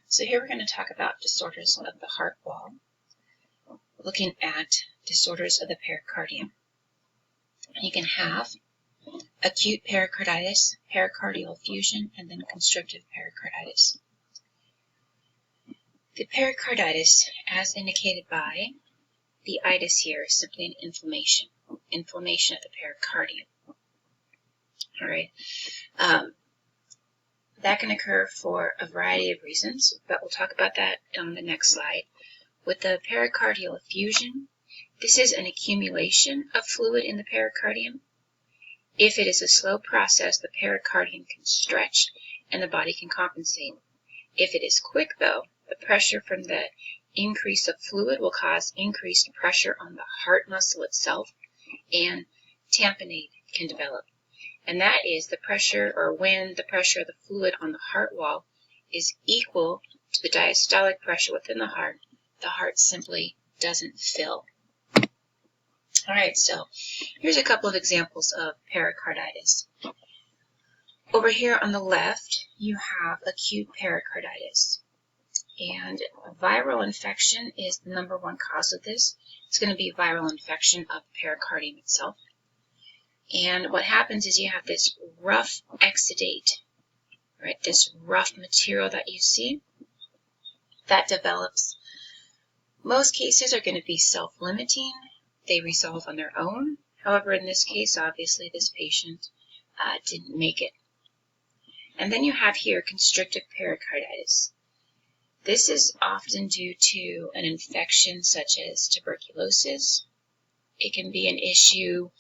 So here we're going to talk about disorders of the heart wall, looking at disorders of the pericardium. You can have acute pericarditis, pericardial effusion, and then constrictive pericarditis. The pericarditis, as indicated by the itis here, is simply an inflammation of the pericardium. All right. That can occur for a variety of reasons, but we'll talk about that on the next slide. With the pericardial effusion, this is an accumulation of fluid in the pericardium. If it is a slow process, the pericardium can stretch and the body can compensate. If it is quick, though, the pressure from the increase of fluid will cause increased pressure on the heart muscle itself, and tamponade can develop. And that is the pressure, or when the pressure of the fluid on the heart wall is equal to the diastolic pressure within the heart simply doesn't fill. All right, so here's a couple of examples of pericarditis. Over here on the left, you have acute pericarditis. And viral infection is the number one cause of this. It's going to be viral infection of the pericardium itself. And what happens is you have this rough exudate, right? This rough material that you see that develops. Most cases are going to be self-limiting. They resolve on their own. However, in this case, obviously, this patient didn't make it. And then you have here constrictive pericarditis. This is often due to an infection such as tuberculosis. It can be an issue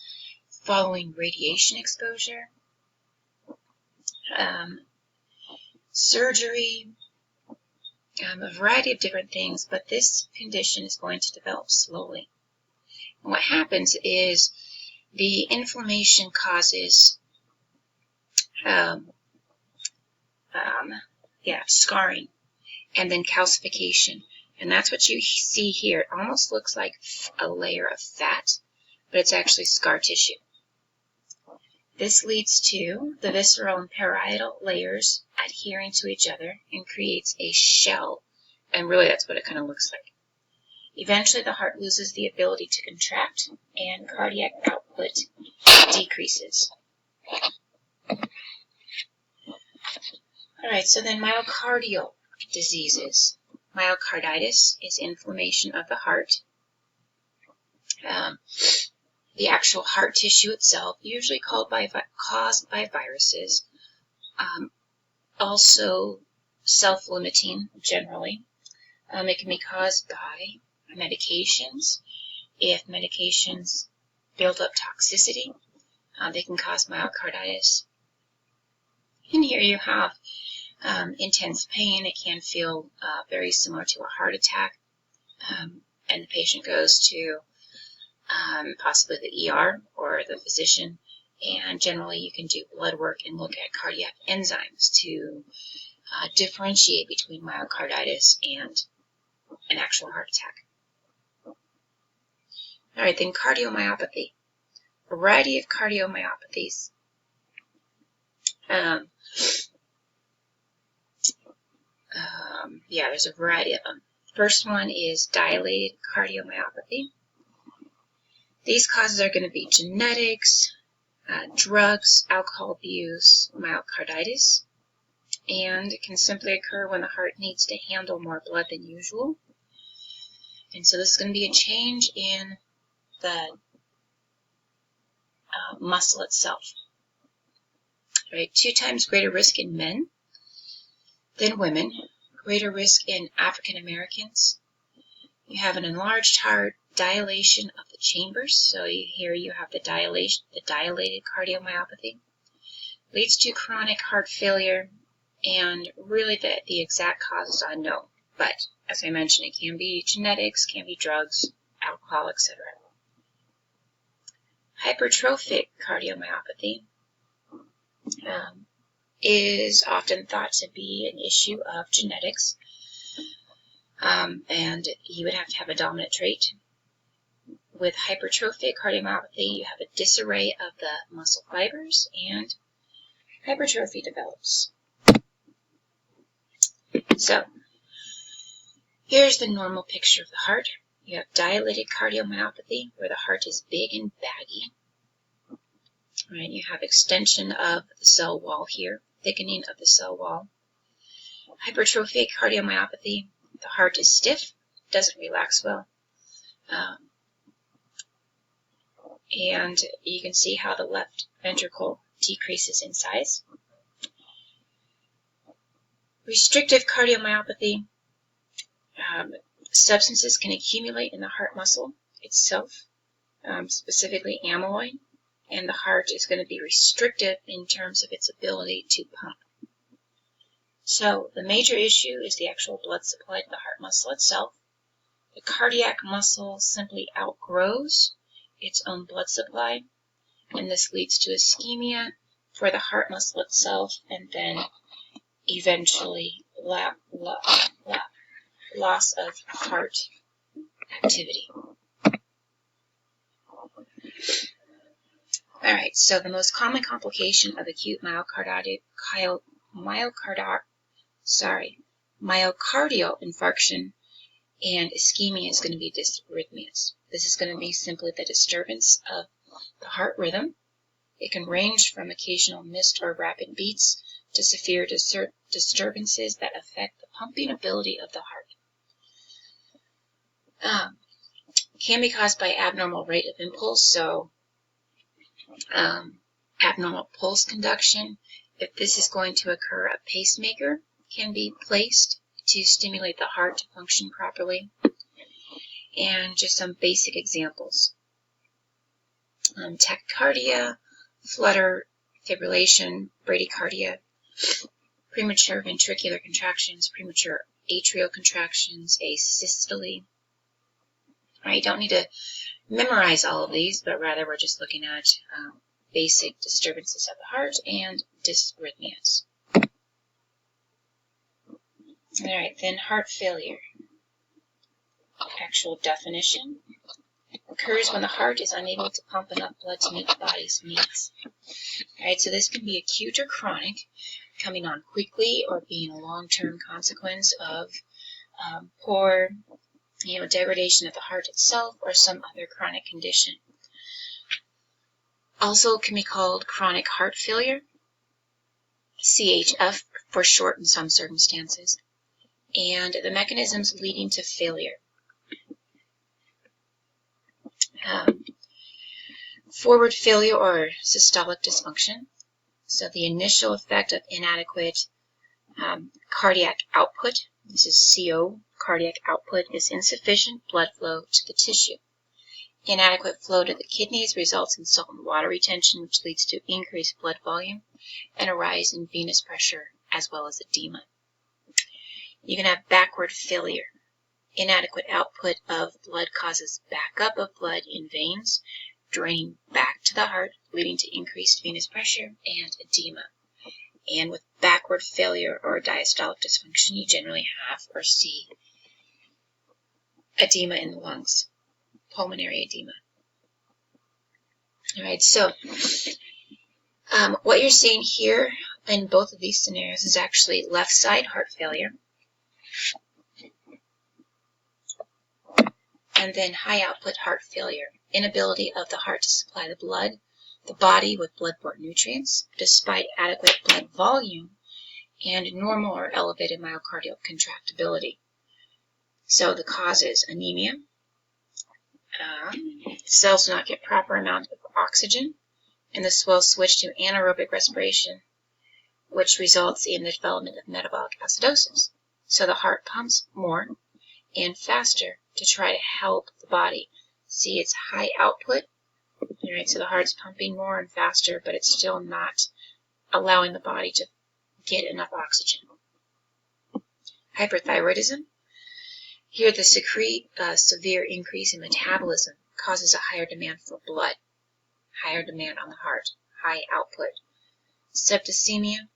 following radiation exposure, surgery, a variety of different things, but this condition is going to develop slowly. And what happens is the inflammation causes scarring and then calcification. And that's what you see here. It almost looks like a layer of fat, but it's actually scar tissue. This leads to the visceral and parietal layers adhering to each other and creates a shell. And really, that's what it kind of looks like. Eventually, the heart loses the ability to contract and cardiac output decreases. All right, so then myocardial diseases. Myocarditis is inflammation of the heart. The actual heart tissue itself, usually caused by viruses, also self-limiting generally. It can be caused by medications. If medications build up toxicity, they can cause myocarditis. And here you have intense pain. It can feel very similar to a heart attack, and the patient goes to possibly the ER or the physician, and generally you can do blood work and look at cardiac enzymes to differentiate between myocarditis and an actual heart attack. All right, then cardiomyopathy. A variety of cardiomyopathies. There's a variety of them. First one is dilated cardiomyopathy. These causes are going to be genetics, drugs, alcohol abuse, myocarditis, and it can simply occur when the heart needs to handle more blood than usual. And so this is going to be a change in the muscle itself. Right? 2 times greater risk in men than women, greater risk in African Americans. You have an enlarged heart, dilation of the chambers. So here you have the dilated cardiomyopathy. Leads to chronic heart failure, and really the exact cause is unknown. But as I mentioned, it can be genetics, can be drugs, alcohol, etc. Hypertrophic cardiomyopathy is often thought to be an issue of genetics, and you would have to have a dominant trait. With hypertrophic cardiomyopathy, you have a disarray of the muscle fibers, and hypertrophy develops. So, Here's the normal picture of the heart. You have dilated cardiomyopathy, where the heart is big and baggy. Right, you have extension of the cell wall here, thickening of the cell wall. Hypertrophic cardiomyopathy, the heart is stiff, doesn't relax well. And you can see how the left ventricle decreases in size. Restrictive cardiomyopathy, substances can accumulate in the heart muscle itself, specifically amyloid, and the heart is going to be restrictive in terms of its ability to pump. So the major issue is the actual blood supply to the heart muscle itself. The cardiac muscle simply outgrows its own blood supply, and this leads to ischemia for the heart muscle itself, and then eventually loss of heart activity. Alright, so the most common complication of acute myocardial infarction and ischemia is going to be dysrhythmias. This is going to be simply the disturbance of the heart rhythm. It can range from occasional missed or rapid beats to severe disturbances that affect the pumping ability of the heart. Can be caused by abnormal rate of impulse, so abnormal pulse conduction. If this is going to occur, a pacemaker can be placed to stimulate the heart to function properly. And just some basic examples. Tachycardia, flutter, fibrillation, bradycardia, premature ventricular contractions, premature atrial contractions, asystole. You don't need to memorize all of these, but rather we're just looking at basic disturbances of the heart and dysrhythmias. Alright, then heart failure. Actual definition. Occurs when the heart is unable to pump enough blood to meet the body's needs. Alright, so this can be acute or chronic, coming on quickly or being a long-term consequence of poor degradation of the heart itself or some other chronic condition. Also can be called chronic heart failure, CHF for short in some circumstances, and the mechanisms leading to failure. Forward failure or systolic dysfunction. So the initial effect of inadequate cardiac output, this is CO, cardiac output, is insufficient blood flow to the tissue. Inadequate flow to the kidneys results in salt and water retention, which leads to increased blood volume and a rise in venous pressure as well as edema. You can have backward failure. Inadequate output of blood causes backup of blood in veins, draining back to the heart, leading to increased venous pressure and edema. And with backward failure or diastolic dysfunction, you generally have or see edema in the lungs, pulmonary edema. Alright, so what you're seeing here in both of these scenarios is actually left side heart failure, and then high output heart failure, inability of the heart to supply the body with blood-borne nutrients despite adequate blood volume and normal or elevated myocardial contractibility. So the cause is anemia. Cells do not get proper amount of oxygen, and this will switch to anaerobic respiration, which results in the development of metabolic acidosis. So the heart pumps more and faster to try to help the body. See, it's high output, right? So the heart's pumping more and faster, but it's still not allowing the body to get enough oxygen. Hyperthyroidism. Here, the severe increase in metabolism causes a higher demand for blood, higher demand on the heart, high output. Septicemia.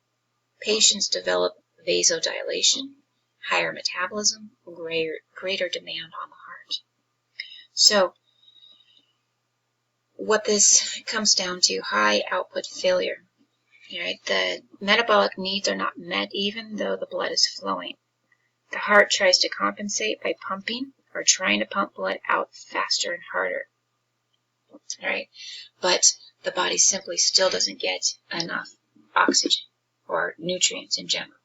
Patients develop vasodilation, higher metabolism, greater demand on the heart. So, what this comes down to, high output failure. Right? The metabolic needs are not met even though the blood is flowing. The heart tries to compensate by pumping or trying to pump blood out faster and harder. All right, but the body simply still doesn't get enough oxygen or nutrients in general.